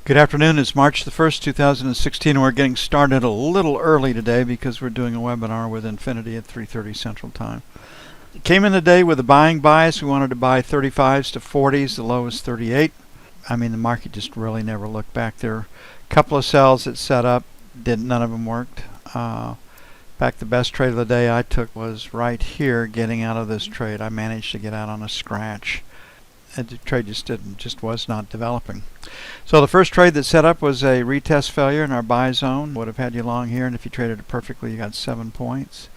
Good afternoon. It's March the 1st, 2016, and we're getting started a little early today because we're doing a webinar with Infinity at 3:30 Central Time. Came in today with a buying bias. We wanted to buy 35s to 40s. The low is 38. The market just really never looked back. There were a couple of sells that set up. None of them worked. In fact, the best trade of the day I took was right here, getting out of this trade. I managed to get out on a scratch. The trade just was not developing. So the first trade that set up was a retest failure in our buy zone. Would have had you long here, and if you traded it perfectly, you got 7 points.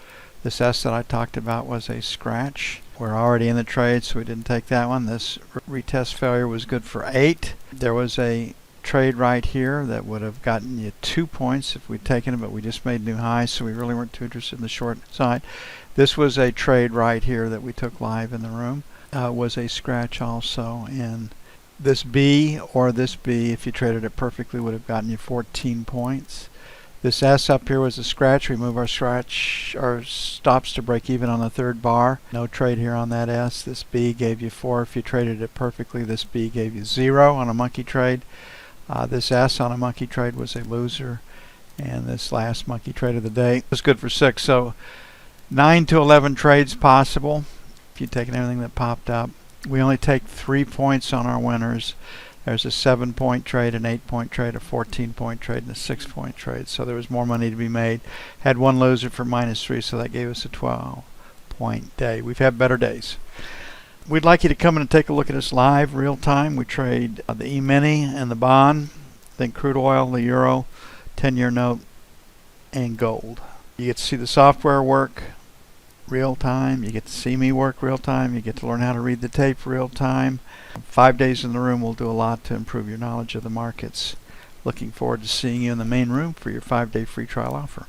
This S that I talked about was a scratch. We're already in the trade, so we didn't take that one. This retest failure was good for 8. There was a trade right here that would have gotten you 2 points if we'd taken it, but we just made new highs, so we really weren't too interested in the short side. This was a trade right here that we took live in the room. Was a scratch also, and this B or this B, if you traded it perfectly, would have gotten you 14 points. This S up here was a scratch. We move our stops to break even on the third bar. No trade here on that S. This B gave you 4 if you traded it perfectly. This B gave you 0 on a monkey trade. This S on a monkey trade was a loser, and this last monkey trade of the day was good for 6. So 9 to 11 trades possible if you'd taken everything that popped up. We only take 3 points on our winners. There's a 7-point trade, an 8-point trade, a 14-point trade, and a 6-point trade. So there was more money to be made. Had one loser for -3, so that gave us a 12-point day. We've had better days. We'd like you to come in and take a look at us live, real time. We trade the E-mini and the bond, then crude oil, the euro, 10-year note, and gold. You get to see the software work real time. You get to see me work real time. You get to learn how to read the tape real time. 5 days in the room will do a lot to improve your knowledge of the markets. Looking forward to seeing you in the main room for your 5-day free trial offer.